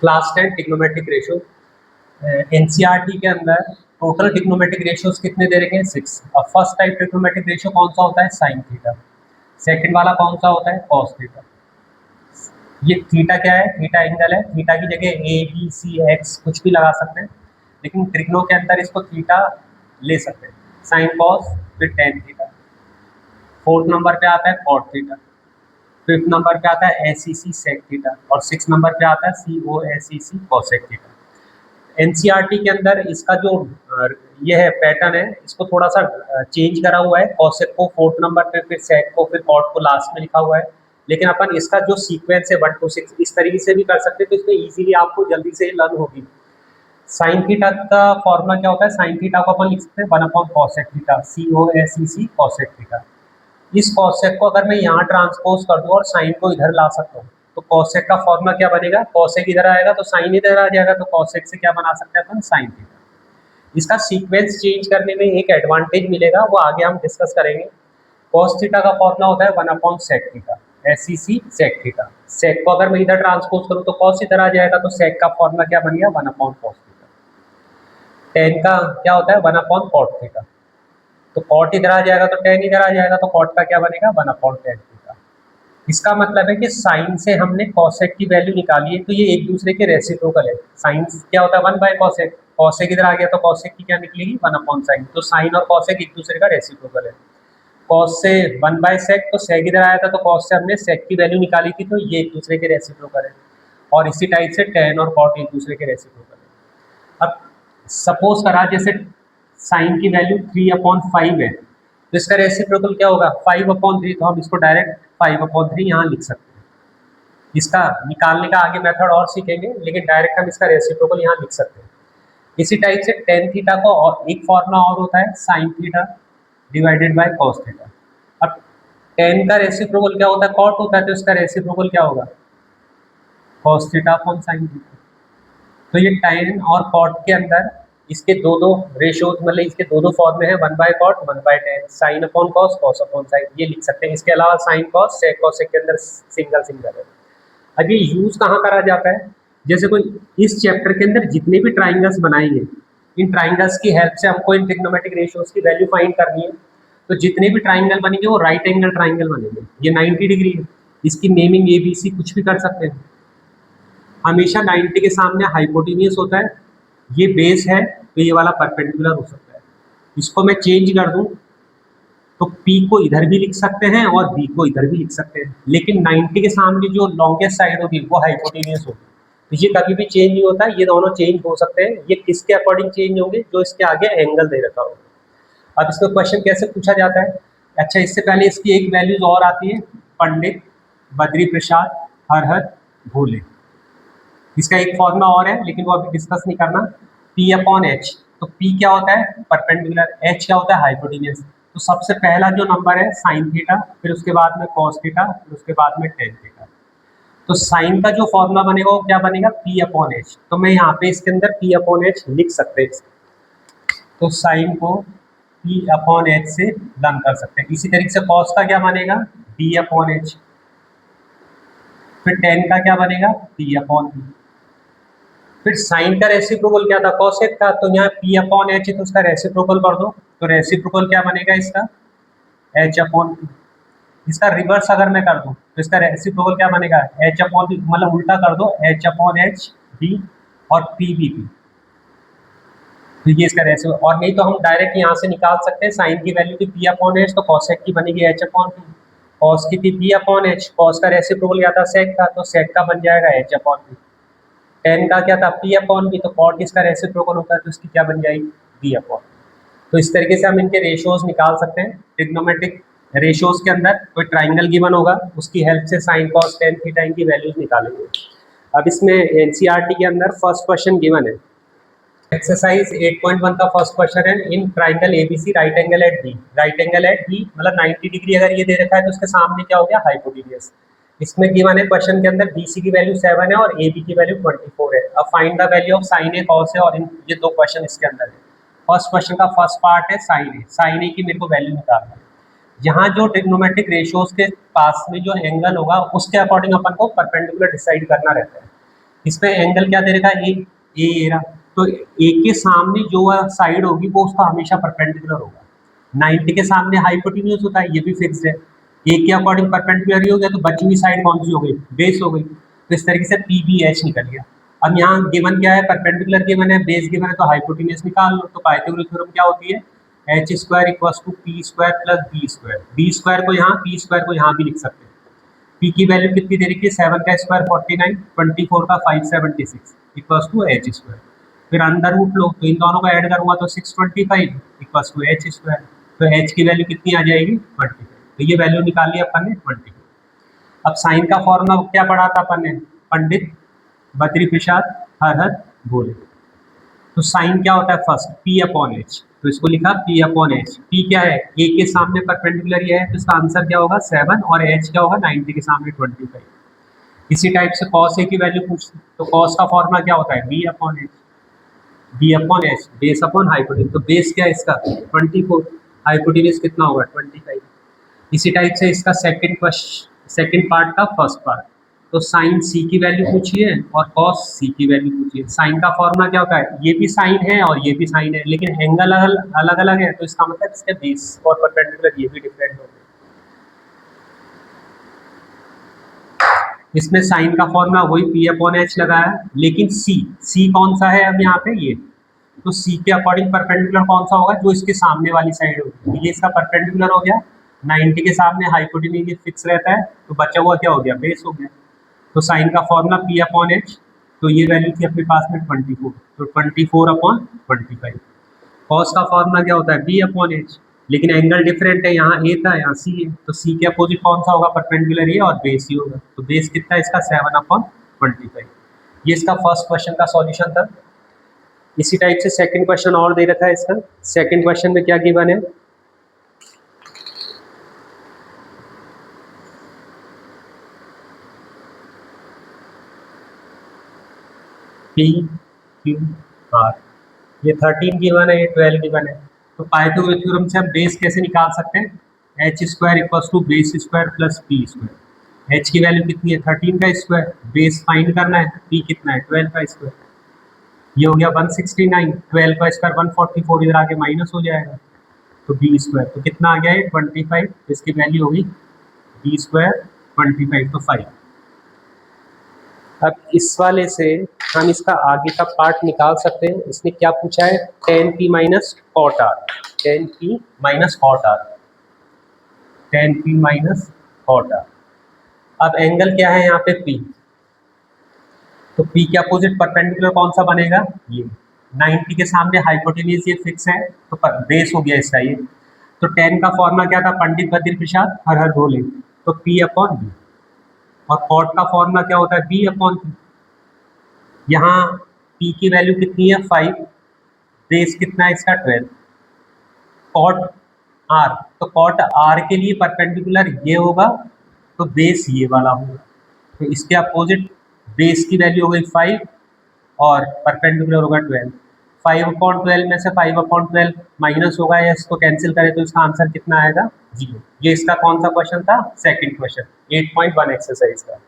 Class 10 trigonometric ratio. NCERT के अंदर total trigonometric ratios कितने दे रखे हैं? 6। अब फर्स्ट टाइप ट्रिग्नोमेट्रिक रेशियो कौन सा होता है? Sine theta. सेकंड वाला कौन सा होता है? Cos theta. ये थीटा क्या है? थीटा एंगल है। थीटा की जगह ए बी सी एक्स कुछ भी लगा सकते हैं, लेकिन ट्रिग्नो के अंदर इसको थीटा ले सकते हैं। साइन कॉस, फिर टेन थीटा। फोर्थ नंबर पे आता है कॉट थीटा। फिफ्थ नंबर पे आता है एसीसी सेक थीटा, और सिक्स नंबर पे आता है सीओएसीसी कोसेक थीटा। एनसीईआरटी के अंदर इसका जो ये है पैटर्न है, इसको थोड़ा सा चेंज करा हुआ है। कॉसेक को फोर्थ नंबर पे, फिर सेक को, फिर कॉट को लास्ट में लिखा हुआ है। लेकिन अपन इसका जो सीक्वेंस है 1 to 6 इस तरीके से भी कर सकते हैं, तो इसमें इजीली आपको जल्दी से लर्न होगी। साइन थीटा का फॉर्मूला क्या होता है? साइन थीटा को अपन लिख सकते हैं 1/cosec theta, COSEC cosec theta. इस कॉसेक को अगर मैं यहाँ ट्रांसपोज कर दूं और साइन को इधर ला सकता हूँ, तो कॉसेक का फॉर्मूला क्या बनेगा? कॉसेक इधर आएगा तो साइन इधर आ जाएगा, तो कॉसेक से क्या बना सकते हैं अपन? Sine theta. इसका सीक्वेंस चेंज करने में एक एडवांटेज मिलेगा, वो आगे हम डिस्कस करेंगे। कॉस थीटा का फॉर्मूला होता है 1/sec theta, SEC sec theta. Sec को अगर मैं इधर ट्रांसपोज करूँ तो कॉस इधर आ जाएगा, तो सेक का फॉर्मूला क्या बन गया? 1/cos theta. टेन का क्या होता है? 1/cot theta. तो कॉट इधर आ जाएगा तो टेन इधर आ जाएगा, तो कॉट का क्या बनेगा? 1/tan theta. इसका मतलब है कि साइन से हमने कॉसेक की वैल्यू निकाली है, तो ये एक दूसरे के रेसिप्रोकल है। साइन क्या होता है? 1/cosec। कॉसेक इधर आ गया तो कॉसेक की क्या निकलेगी? 1/sin। तो साइन और कॉसेक एक दूसरे का रेसिप्रोकल है। कॉस से 1/sec, तो सेक इधर आया था तो कॉस से हमने सेक की वैल्यू निकाली थी, तो ये एक दूसरे के रेसिप्रोकल है। और इसी टाइप से टेन और कॉट एक दूसरे के रेसिप्रोकल है। अब सपोज करा जैसे साइन की वैल्यू 3/5 है, तो इसका रेसिप्रोकल क्या होगा? 5/3। तो हम इसको डायरेक्ट 5/3 यहाँ लिख सकते हैं। इसका निकालने का आगे मेथड और सीखेंगे, लेकिन डायरेक्ट हम इसका रेसिप्रोकल यहाँ लिख सकते हैं। इसी टाइप से टेन थीटा को और एक फॉर्मूला और होता है sine theta divided by cos theta. अब टेन का रेसिप्रोकल क्या होता है? कॉट होता है, तो इसका रेसिप्रोकल क्या होगा? Cos theta upon sine theta. तो ये टेन और कॉट के अंदर इसके दो दो रेशियोज, मतलब इसके दो दो फॉर्म में है, 1/cot 1/tan, sine upon cos, cos upon sine, ये लिख सकते हैं। इसके अलावा साइन कॉस, सेक कॉसेक के अंदर सिंगल सिंगल है। अब ये यूज कहाँ करा जाता है? जैसे कोई इस चैप्टर के अंदर जितने भी ट्राइंगल्स बनाएंगे, इन ट्राइंगल्स की हेल्प से हमको इन ट्रिग्नोमेट्रिक रेशियोज की वैल्यू फाइंड करनी है। तो जितने भी ट्राइंगल बनेंगे वो राइट एंगल ट्राइंगल बनेंगे। ये 90 डिग्री है, इसकी नेमिंग ABC कुछ भी कर सकते हैं। हमेशा 90 के सामने हाइपोटेन्यूस होता है, ये बेस है, तो ये वाला परपेंडिकुलर हो सकता है। इसको मैं चेंज कर दूं तो P को इधर भी लिख सकते हैं और B को इधर भी लिख सकते हैं, लेकिन 90 के सामने जो लॉन्गेस्ट साइड होगी वो हाइपोटेन्यूस होगी, तो ये कभी भी चेंज नहीं होता। ये दोनों चेंज हो सकते हैं। ये किसके अकॉर्डिंग चेंज होंगे? जो इसके आगे एंगल दे रखा होगा। अब इसका क्वेश्चन कैसे पूछा जाता है? अच्छा, इससे पहले इसकी एक वैल्यूज और आती है, पंडित बद्री प्रसाद हर भोले। इसका एक फॉर्मूला और है, लेकिन वो अभी डिस्कस नहीं करना। P/H। तो P क्या होता है? परपेंडिकुलर। H क्या होता है? हाइपोटेन्यूस। तो सबसे पहला जो नंबर है साइन थीटा, फिर उसके बाद में कॉस थीटा, फिर उसके बाद में टेन थीटा। तो साइन का जो फॉर्मूला बनेगा वो क्या बनेगा? P/H। तो मैं यहाँ पे इसके अंदर P/H लिख सकते हैं। तो साइन को P/H से लर्न कर सकते हैं। इसी तरीके से कॉस का क्या बनेगा? D/H। फिर टेन का क्या बनेगा? P/B। फिर साइन का रेसिप्रोकल क्या था? कॉसेक था, तो यहाँ P/H है तो उसका रेसिप्रोकल कर दो, तो रेसिप्रोकल क्या बनेगा इसका? H/P। इसका रिवर्स अगर मैं कर दूं तो इसका रेसिप्रोकल क्या बनेगा? H/P, मतलब उल्टा कर दो, H/H B और PBP। तो ये इसका रेसिप्रोकल। और नहीं तो हम डायरेक्ट यहाँ से निकाल सकते हैं, साइन की वैल्यू थी P/H, तो कॉसेक की बनेगी H/P। कॉस की थी P/H, कॉस का रेसिप्रोकल क्या था? सेक था, तो सेक का बन जाएगा H/P। टेन का क्या था? P/B। तो कॉट इसका रेसिप्रोकल होता है, तो इसकी क्या बन जाएगी? B/। तो इस तरीके से हम इनके रेशियोज निकाल सकते हैं। ट्रिग्नोमेट्रिक रेशियोज के अंदर कोई ट्राइंगल गिवन होगा, उसकी हेल्प से साइन कॉस टेन थीटा इनकी वैल्यूज निकालेंगे। अब इसमें एनसीईआरटी के अंदर फर्स्ट क्वेश्चन गिवन है। एक्सरसाइज 8.1 का फर्स्ट क्वेश्चन है, in triangle ABC right angle at B. Right angle at B मतलब 90 डिग्री अगर ये दे रखा है तो उसके सामने क्या हो गया? हाइपोटेन्यूस। इसमें गिवन है क्वेश्चन के अंदर BC की वैल्यू 7 है और AB की वैल्यू 24 है। अब find the value of sine A cos A, और ये दो क्वेश्चन इसके अंदर है। फर्स्ट क्वेश्चन का फर्स्ट पार्ट है साइन ए। साइन ए की मेरे को वैल्यू निकालना है। यहाँ जो ट्रिग्नोमेट्रिक रेशियोज के पास में जो एंगल होगा उसके अकॉर्डिंग अपन को परपेंडिकुलर डिसाइड करना रहता है। इसमें एंगल क्या दे रखा है, ए रहा, तो ए के सामने जो साइड होगी वो उसका हमेशा परपेंडिकुलर होगा। 90 के सामने हाइपोटेन्यूज होता है, ये भी फिक्स्ड है। ए के अकॉर्डिंग परपेंडिकुलर ही हो गया, तो बची हुई साइड कौन सी हो गई, बेस हो गई। तो इस तरीके से पी बी एच निकल गया। अब यहाँ गिवन क्या है, परपेंडिकुलर गिवन है, बेस गिवन है, तो हाइपोटेन्यूज निकाल लो। तो पाइथागोरस थ्योरम क्या होती है, H square equals to P square plus B square. B square को यहाँ, पी स्क्वायर को यहाँ भी लिख सकते हैं। पी की वैल्यू कितनी दे रखी है, 7 का स्क्वायर 49, 24 का 576 इक्वल्स टू एच स्क्वायर। फिर अंडर रूट लो, तो इन दोनों को ऐड करूंगा तो 625 इक्वल्स टू एच स्क्वायर। तो एच की वैल्यू कितनी आ जाएगी, 25। तो ये वैल्यू निकाली अपन ने 24। अब साइन का फॉर्मूला क्या पढ़ा था अपन ने, पंडित बद्री प्रसाद हर हर भोले। तो साइन क्या होता है, फर्स्ट पी अपॉन एच, तो इसको लिखा पी अपॉन एच। पी क्या है, ए के सामने परपेंडिकुलर ये है, तो इसका आंसर क्या होगा 7, और एच क्या होगा 90 के सामने 25। इसी टाइप से कॉस ए की वैल्यू पूछ, तो कॉस का फॉर्मूला क्या होता है, B upon H. B upon H base upon hypotenuse, तो बेस क्या है इसका 24, हाइपोटेन्यूज कितना होगा 25। इसी टाइप से इसका सेकंड पार्ट का फर्स्ट पार्ट, तो साइन सी की वैल्यू पूछी है और कॉस सी की वैल्यू पूछी है। साइन का फॉर्मूला क्या होता है, ये भी साइन है और ये भी साइन है, लेकिन एंगल अलग अलग है, तो इसका मतलब इसके बेस और परपेंडिकुलर ये भी डिफरेंट होंगे। इसमें साइन का फॉर्मूला वही पी अपॉन एच लगाया, लेकिन सी कौन सा है अब यहाँ पे, ये, तो सी के अकॉर्डिंग परपेंडिकुलर कौन सा होगा, जो इसके सामने वाली साइड होगी। तो ये इसका परपेंडिकुलर हो गया, 90 के सामने हाइपोटेन्यूज फिक्स रहता है, तो बचा हुआ क्या हो गया, बेस हो गया। तो साइन का फॉर्मूला पी अपॉन एच, तो ये वैल्यू थी अपने पास में 24, तो 24 अपॉन 25। कॉस का फॉर्मूला क्या होता है, बी अपॉन एच, लेकिन एंगल डिफरेंट है, यहाँ ए था यहाँ सी है, तो सी के अपोजिट कौन सा होगा, परपेंडिकुलर ये और बेस ही होगा। तो बेस कितना है इसका 7 अपॉन 25। ये इसका फर्स्ट क्वेश्चन का सॉल्यूशन था। इसी टाइप से सेकंड क्वेश्चन और दे रखा है इसका। सेकंड क्वेश्चन में क्या गिवन है, पी क्यू आर, ये 13 गिवन है, ये 12 गिवन है। तो पाइथागोरस थ्योरम से हम बेस कैसे निकाल सकते हैं, H square equals to base square plus P square. H की वैल्यू कितनी है 13 का स्क्वायर, बेस फाइंड करना है, पी कितना है 12 का स्क्वायर। ये हो गया 169, 12 का स्क्वायर 144, इधर आगे माइनस हो जाएगा, तो बी स्क्वायर, तो कितना आ गया है 25, इसकी वैल्यू होगी बी स्क्वायर 25, तो 5। अब इस वाले से हम इसका आगे का पार्ट निकाल सकते हैं। इसने क्या पूछा है, tan p minus cot R, tan p minus cot R, tan p minus cot R. अब एंगल क्या है यहाँ पे p, तो p के अपोजिट परपेंडिकुलर कौन सा बनेगा, ये 90 के सामने हाइपोटेन्यूज ये फिक्स है, तो बेस हो गया इसका ये। तो tan का फॉर्मूला क्या था, पंडित बद्री प्रसाद हर हर भोले, तो p अपॉन b, और कॉट का फॉर्मूला क्या होता है, b अपॉन p। यहाँ p की वैल्यू कितनी है 5, बेस कितना है इसका 12, कॉट r, तो कॉट r के लिए परपेंडिकुलर ये होगा, तो बेस ये वाला होगा, तो इसके अपोजिट बेस की वैल्यू हो गई 5 और परपेंडिकुलर होगा 12। 5/12 में से 5/12 माइनस होगा, या इसको कैंसिल करें तो इसका आंसर कितना आएगा 0। ये इसका कौन सा क्वेश्चन था, सेकंड क्वेश्चन 8.1 एक्सरसाइज का।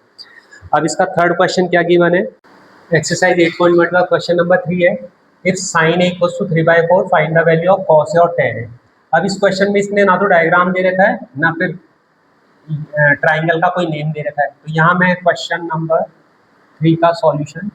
अब इसका थर्ड क्वेश्चन क्या गिवन है, एक्सरसाइज 8.1 का क्वेश्चन नंबर 3 है, if sin a equals to 3/4 find the value of cos a और tan a। अब इस क्वेश्चन में इसने ना तो डायग्राम दे रखा है ना फिर ट्राइंगल का कोई नेम दे रखा है। तो यहाँ मैं क्वेश्चन नंबर 3 का सॉल्यूशन,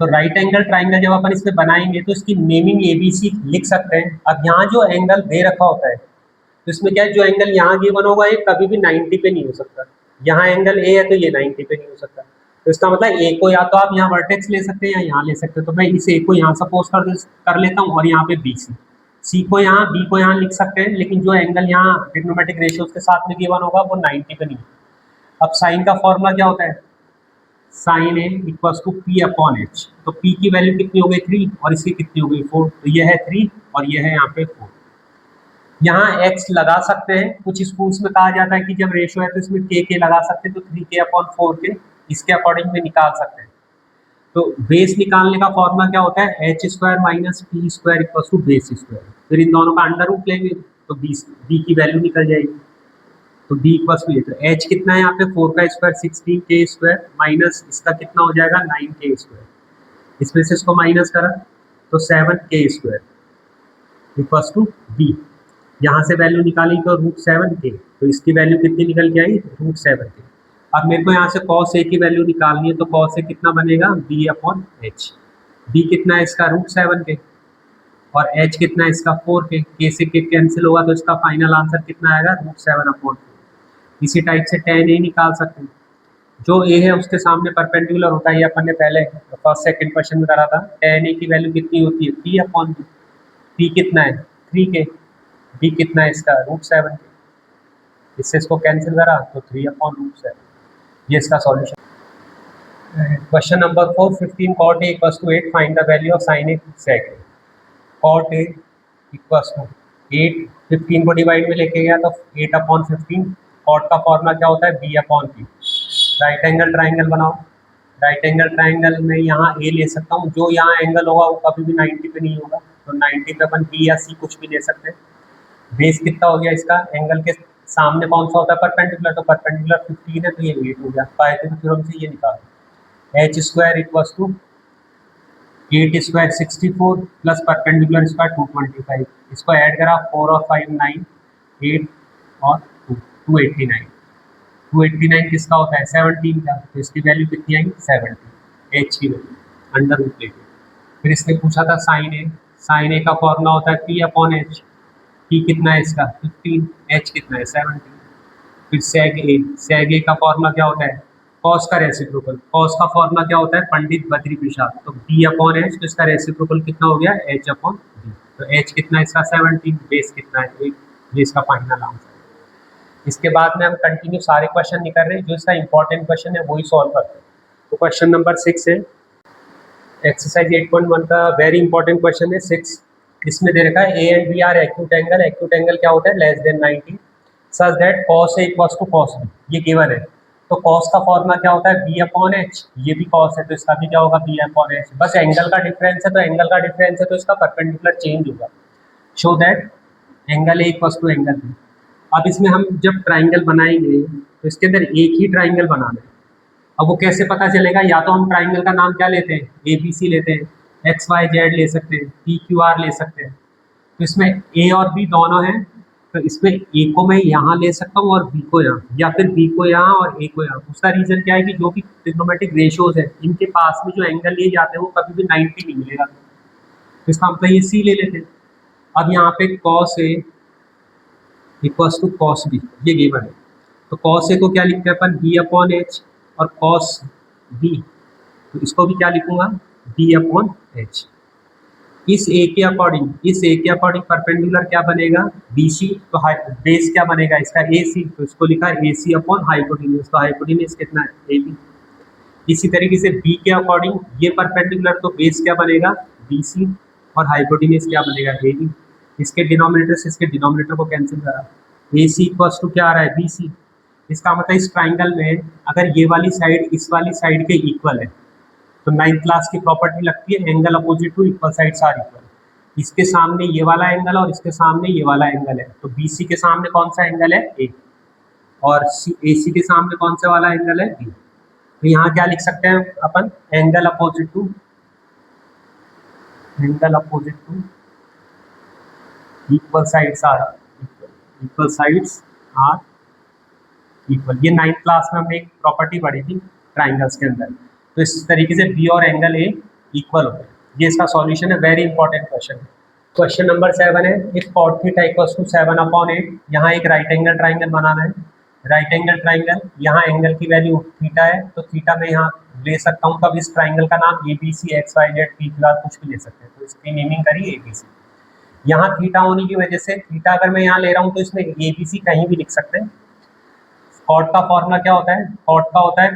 तो राइट एंगल ट्राइंगल जब अपन इसमें बनाएंगे तो इसकी नेमिंग ABC लिख सकते हैं। अब यहाँ जो एंगल दे रखा होता है, तो इसमें क्या है, जो एंगल यहाँ गिवन होगा ये कभी भी 90 पे नहीं हो सकता। यहाँ एंगल A है तो ये 90 पे नहीं हो सकता, तो इसका मतलब A को या तो आप यहाँ वर्टेक्स ले सकते हैं या यहाँ ले सकते हैं। तो मैं इस A को यहाँ सपोज कर लेता हूँ, और यहाँ पे BC, C को यहाँ, B को यहाँ लिख सकते हैं, लेकिन जो एंगल यहाँ ट्रिग्नोमेट्रिक रेशियोज के साथ में गिवन होगा वो 90 पे नहीं। अब साइन का फॉर्मूला क्या होता है, sine A equals to P upon H, तो P की वैल्यू कितनी हो गई 3 और इसकी कितनी हो गई 4, तो ये है 3 और ये है यहाँ पे 4। यहाँ x लगा सकते हैं, कुछ स्कूल्स में कहा जाता है कि जब रेशियो है तो इसमें k लगा सकते हैं, तो 3k/4 इसके अकॉर्डिंग में निकाल सकते हैं। तो बेस निकालने का फॉर्मूला क्या होता है, h square minus P square equals to base square. फिर इन दोनों का अंडर रूट लेंगे तो b की वैल्यू निकल जाएगी। तो b इक्वल टू ये, तो h कितना है यहाँ पे 4 का स्क्वायर 16k स्क्वायर माइनस इसका कितना हो जाएगा 9k स्क्वायर, इसमें से इसको माइनस करा तो 7k square equal to b। यहाँ से वैल्यू निकाली तो √7k, तो इसकी वैल्यू कितनी निकल के आई √7k। अब मेरे को यहाँ से cos a की वैल्यू निकालनी है, तो cos a कितना बनेगा b/h। b कितना है इसका √7k और h कितना है इसका 4k, k से k कैंसिल होगा तो इसका फाइनल आंसर कितना आएगा √7/4। इसी टाइप से tan a निकाल सकते हैं, जो a है उसके सामने परपेंडिकुलर होता है, ये अपन ने पहले फर्स्ट सेकंड क्वेश्चन में करा था। tan a की वैल्यू कितनी होती है p/b, p कितना है 3k, b कितना है इसका √7k, इससे इसको कैंसिल करा तो 3/√7। ये इसका solution. Question number 4, 15 cot a equals to 8, find the value of sin a sec a। cot a equals to 8, 15 को डिवाइड में लेके गया तो 8/15, cot का फॉर्मूला क्या होता है b/p। राइट एंगल ट्राइंगल बनाओ, राइट एंगल ट्राइंगल में यहाँ a ले सकता हूँ, जो यहाँ एंगल होगा वो कभी भी 90 पे नहीं होगा, तो 90 पे अपन b या c कुछ भी ले सकते हैं। बेस कितना हो गया इसका, एंगल के सामने कौन सा होता है परपेंडिकुलर, तो परपेंडिकुलर 15 है तो ये 8 हो गया। पाइथागोरस थ्योरम से ये निकालो h square equals to 8 square 64 plus perpendicular square 225, इसको ऐड करा 4 और 5 9, 8 और 2 289। 289 किसका होता है 17 का, तो इसकी वैल्यू कितनी आई 70, h की वैल्यू अंडर रूट लेके। फिर इसने पूछा था साइन ए का फॉर्मूला होता है p/h, p कितना है इसका 15, h कितना है 17। फिर सेग ए का फॉर्मूला क्या होता है कॉस का रेसिप्रोकल, कॉस का फॉर्मूला क्या होता है पंडित बद्री प्रसाद, तो b/h, तो इसका रेसिप्रोकल कितना हो गया h/b, तो h कितना है इसका 17, बेस कितना है 8, ये इसका फाइनल आंसर है। इसके बाद में हम कंटिन्यू सारे क्वेश्चन नहीं कर रहे, जो इसका इंपॉर्टेंट क्वेश्चन है वही सॉल्व करते हैं। तो क्वेश्चन नंबर 6 है, एक्सरसाइज 8.1 का वेरी इंपॉर्टेंट क्वेश्चन है 6। इसमें दे रखा है A and B are acute angle, acute angle क्या होता है less than 90 such that cos a equals to cos b, ये गिवन है। तो cos का फॉर्मूला क्या होता है b/h, ये भी cos है तो इसका भी क्या होगा b/h, बस एंगल का डिफरेंस है, तो एंगल का डिफरेंस है तो इसका परपेंडिकुलर चेंज होगा, show that angle a equals to angle b। अब इसमें हम जब ट्राइंगल बनाएंगे तो इसके अंदर एक ही ट्राइंगल बनाना है। अब वो कैसे पता चलेगा, या तो हम ट्राइंगल का नाम क्या लेते हैं ABC लेते हैं, XYZ ले सकते हैं, PQR ले सकते हैं। तो इसमें A और B दोनों हैं, तो इसमें A को मैं यहाँ ले सकता हूँ और B को यहाँ, या फिर B को यहाँ और A को यहाँ। उसका रीजन क्या है कि जो भी ट्रिग्नोमेट्रिक रेशियोज है इनके पास में जो एंगल लिए जाते हैं वो कभी भी 90 नहीं मिलेगा, तो इसका मतलब ये C ले लेते हैं। अब यहाँ पे cos A equals to cos B, ये गिवन है, तो cos A को क्या लिखते हैं अपन b/h, और cos b, तो इसको भी क्या लिखूंगा b/h। इस a के अकॉर्डिंग परपेंडिकुलर क्या बनेगा BC, तो बेस क्या बनेगा इसका AC, तो इसको लिखा है AC/हाइपोटेन्यूज, तो हाइपोटेन्यूज कितना है AB। इसी तरीके से B के अकॉर्डिंग ये परपेंडिकुलर, तो बेस क्या बनेगा BC और हाइपोटेन्यूज क्या बनेगा AB। इसके डिनोमिनेटर से इसके डिनोमिनेटर को कैंसिल करा, AC इक्वल्स टू क्या आ रहा है BC। इसका मतलब इस ट्राइंगल में अगर ये वाली साइड इस वाली साइड के इक्वल है, तो 9th क्लास की प्रॉपर्टी लगती है angle opposite to equal sides are equal. इसके सामने ये वाला एंगल और इसके सामने ये वाला एंगल है, तो BC के सामने कौन सा एंगल है A, और AC के सामने कौन सा वाला एंगल है B। तो यहाँ क्या लिख सकते हैं अपन angle opposite to equal sides are equal. ये 9th क्लास में हमने एक प्रॉपर्टी पढ़ी थी ट्राइंगल्स के अंदर, तो इस तरीके से B और एंगल A इक्वल होते हैं। ये इसका सॉल्यूशन है, वेरी इंपॉर्टेंट क्वेश्चन है। क्वेश्चन नंबर 7 है, if cot theta equals to 7/8, यहाँ एक राइट एंगल ट्राइंगल बनाना है। राइट एंगल ट्राइंगल, यहाँ एंगल की वैल्यू थीटा है, तो थीटा में यहाँ ले सकता हूँ, तब इस ट्राइंगल का नाम ABC XYZ PQR कुछ भी ले सकते हैं, तो इसकी नेमिंग करी ABC। यहाँ थीटा होने की वजह से थीटा अगर मैं यहाँ ले रहा हूँ तो इसमें ABC कहीं भी लिख सकते हैं। कॉट का फॉर्मूला क्या होता है, कॉट का होता है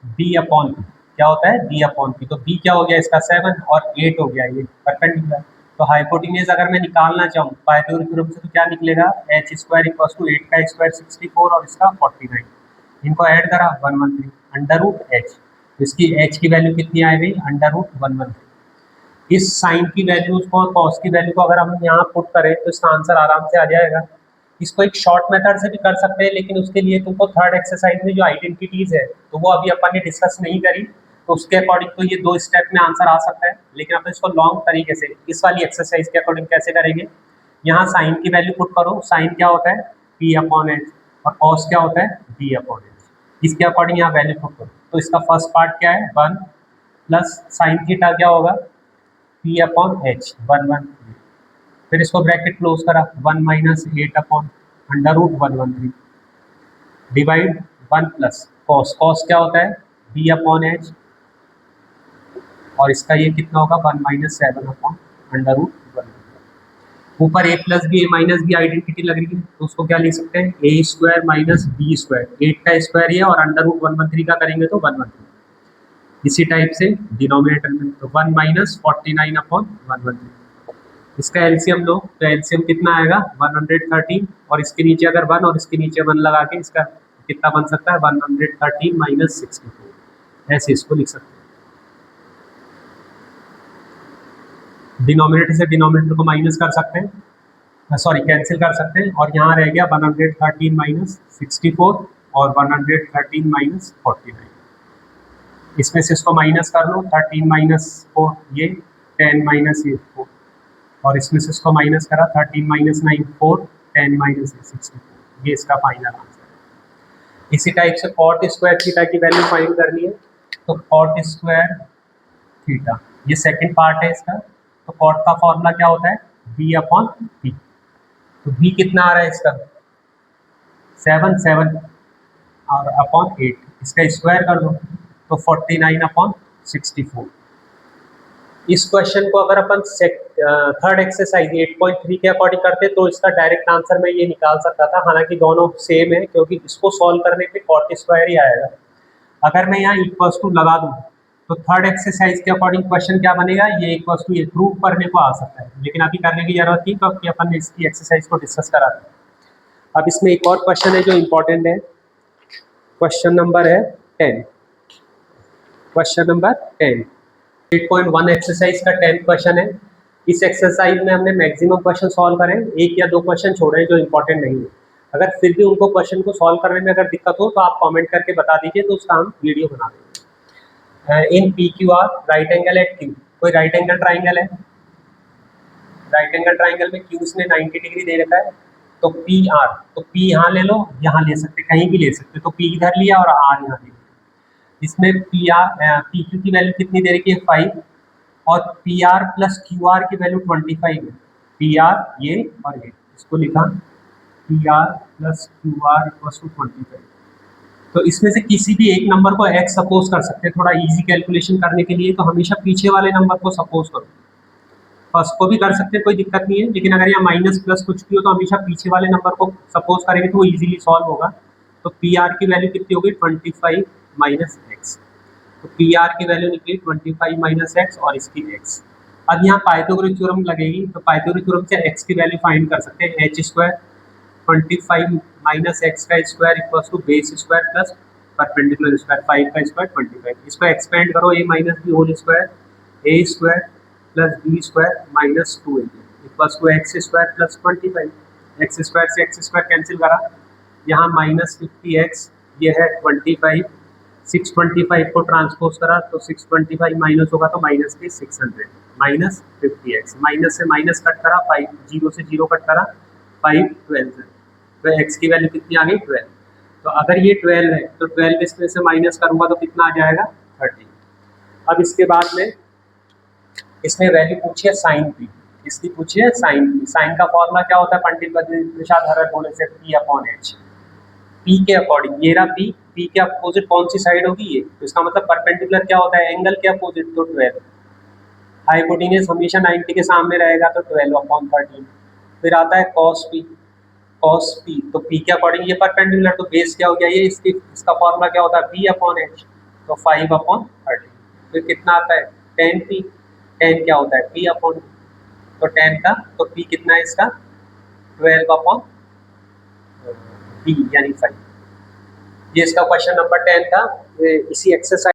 B/P, क्या होता है B/P, तो B क्या हो गया इसका 7 और 8 हो गया ये परपेंडिकुलर। तो हाइपोटेन्यूज अगर मैं निकालना चाहूँ पाइथागोरस थ्योरम से, तो क्या निकलेगा h स्क्वायर इक्वल्स टू 8 का स्क्वायर 64 और इसका 49, इनको ऐड करा 113 अंडर रूट h, इसकी h की वैल्यू कितनी आ गई अंडर रूट 113। इस साइन की वैल्यूज को और कॉस की वैल्यू को अगर हम यहाँ पुट करें तो इसका आंसर आराम से आ जाएगा। इसको एक शॉर्ट मेथड से भी कर सकते हैं, लेकिन उसके लिए तुमको थर्ड एक्सरसाइज में जो आइडेंटिटीज है तो वो अभी अपन ने डिस्कस नहीं करी, तो उसके अकॉर्डिंग तो ये 2 स्टेप में आंसर आ सकता है, लेकिन अपन इसको लॉन्ग तरीके से इस वाली एक्सरसाइज के अकॉर्डिंग कैसे करेंगे। यहाँ साइन की वैल्यू पुट करो, साइन क्या होता है p/h और कॉस क्या होता है b/h, इसके अकॉर्डिंग यहाँ वैल्यू पुट करो। तो इसका फर्स्ट पार्ट क्या है 1 प्लस साइन थीटा क्या होगा p/h 1 फिर इसको ब्रैकेट क्लोज करा 1 minus 8/√113 divide 1 plus cos, cos क्या होता है b/h और इसका ये कितना होगा 1 माइनस 7/√113। ऊपर a plus B a minus B identity लग रही है, तो उसको क्या लिख सकते हैं a square minus B square, 8 का स्क्वायर ये और √113 का करेंगे तो 113। इसी टाइप से डिनोमिनेटर में तो 1 माइनस 49/113, इसका एलसीएम लो तो एलसीएम कितना आएगा 113 और इसके नीचे अगर 1 और इसके नीचे 1 लगा के इसका कितना बन सकता है 113 माइनस 64, ऐसे इसको लिख सकते हैं। डिनोमिनेटर से डिनोमिनेटर को माइनस कर सकते हैं, सॉरी कैंसिल कर सकते हैं, और यहाँ रह गया 113 माइनस 64 और 113 माइनस 49, इसमें से इसको माइनस कर लो 13 माइनस 4 ये 10 माइनस ये 4 और इसमें से इसको माइनस करा 13 माइनस 9 4 10 माइनस 64, ये इसका फाइनल आंसर है। इसी टाइप से कॉट स्क्वायर थीटा की वैल्यू फाइंड करनी है, तो कॉट स्क्वायर थीटा ये सेकंड पार्ट है इसका, तो कॉट का फॉर्मूला क्या होता है b/p, तो b कितना आ रहा है इसका 7 और अपॉन 8, इसका स्क्वायर कर दो तो 49/64। इस क्वेश्चन को अगर अपन थर्ड एक्सरसाइज 8.3 के अकॉर्डिंग करते तो इसका डायरेक्ट आंसर मैं ये निकाल सकता था, हालांकि दोनों सेम है क्योंकि इसको सॉल्व करने पे कॉट स्क्वायर ही आएगा। अगर मैं यहाँ इक्वल्स टू लगा दूँ तो थर्ड एक्सरसाइज के अकॉर्डिंग क्वेश्चन क्या बनेगा, ये इक्वल्स टू ये प्रूव करने को आ सकता है, लेकिन अभी करने की जरूरत थी क्योंकि अपन ने इसकी एक्सरसाइज को डिस्कस करा था। अब इसमें एक और क्वेश्चन है जो इम्पोर्टेंट है, क्वेश्चन नंबर है 10, क्वेश्चन नंबर 10 8.1 एक्सरसाइज का 10th क्वेश्चन है। इस एक्सरसाइज में हमने मैक्सिमम क्वेश्चन सॉल्व करे, एक या दो क्वेश्चन छोड़े जो इंपॉर्टेंट नहीं है। अगर फिर भी उनको क्वेश्चन को सॉल्व करने में अगर दिक्कत हो तो आप कमेंट करके बता दीजिए, तो उसका हम वीडियो बना देंगे। In P Q R right angle at Q, कोई राइट एंगल ट्राइंगल है, राइट एंगल ट्राइंगल में क्यू उसने 90 डिग्री दे रखा है, तो पी आर, तो पी यहाँ ले लो, यहाँ ले सकते, कहीं भी ले सकते, तो पी इधर लिया और आर यहाँ ले, इसमें पी क्यू की वैल्यू कितनी दे रखी है 5 और P R plus Q R की वैल्यू 25 है, पी आर ये और ये, इसको लिखा P R plus Q R equals to 25। तो इसमें से किसी भी एक नंबर को x सपोज कर सकते हैं, थोड़ा इजी कैलकुलेशन करने के लिए, तो हमेशा पीछे वाले नंबर को सपोज करो, फर्स्ट को भी कर सकते हैं कोई दिक्कत नहीं है, लेकिन अगर यहाँ माइनस प्लस कुछ भी हो तो हमेशा पीछे वाले नंबर को सपोज करेंगे तो वो इजीली सॉल्व होगा। तो पी आर की वैल्यू कितनी होगी 25 माइनस एक्स, तो पी आर की वैल्यू निकली 25 माइनस एक्स और इसकी एक्स। अब यहाँ पाइथागोरस थ्योरम लगेगी, तो पाइथागोरस थ्योरम से एक्स की वैल्यू फाइंड कर सकते हैं, एच स्क्वायर 25 माइनस एक्स का square equals to base square plus perpendicular square 5 का स्क्वायर 25, इसको एक्सपेंड करो a minus B whole square A square plus B square minus 2a equals to x square plus 25, x square से x square cancel करा, यहाँ minus 50x ये है 25, 625 को transpose करा तो 625 माइनस होगा तो माइनस के 600 माइनस 50x, माइनस से माइनस कट करा 5, 0 से 0 कट करा 5 12 तो x की वैल्यू कितनी आ गई 12। तो अगर ये 12 है तो 12 इसमें से माइनस करूंगा तो कितना आ जाएगा 30। अब इसके बाद में इसने वैल्यू पूछी है साइन पी, इसकी पूछी है साइन पी, साइन का फॉर्मूला क्या होता है पंडित प्रसाद हरर बोले से p/h, p के अकॉर्डिंग ये रहा p, p के अपोजिट कौन सी साइड होगी ये, तो इसका मतलब परपेंडिकुलर क्या होता है एंगल के अपोजिट, तो 12, हाइपोटेन्यूज हमेशा 90 के सामने रहेगा तो 12/13। फिर आता है cos p, cos p तो p के अकॉर्डिंग ये परपेंडिकुलर, तो बेस क्या हो गया ये, इसका फॉर्मूला क्या होता है p/h, तो 5/13। फिर कितना आता है tan p, tan क्या होता है p/, तो tan का तो p कितना है इसका 12/p यानी 5। ये इसका क्वेश्चन नंबर 10 था। इसी एक्सरसाइज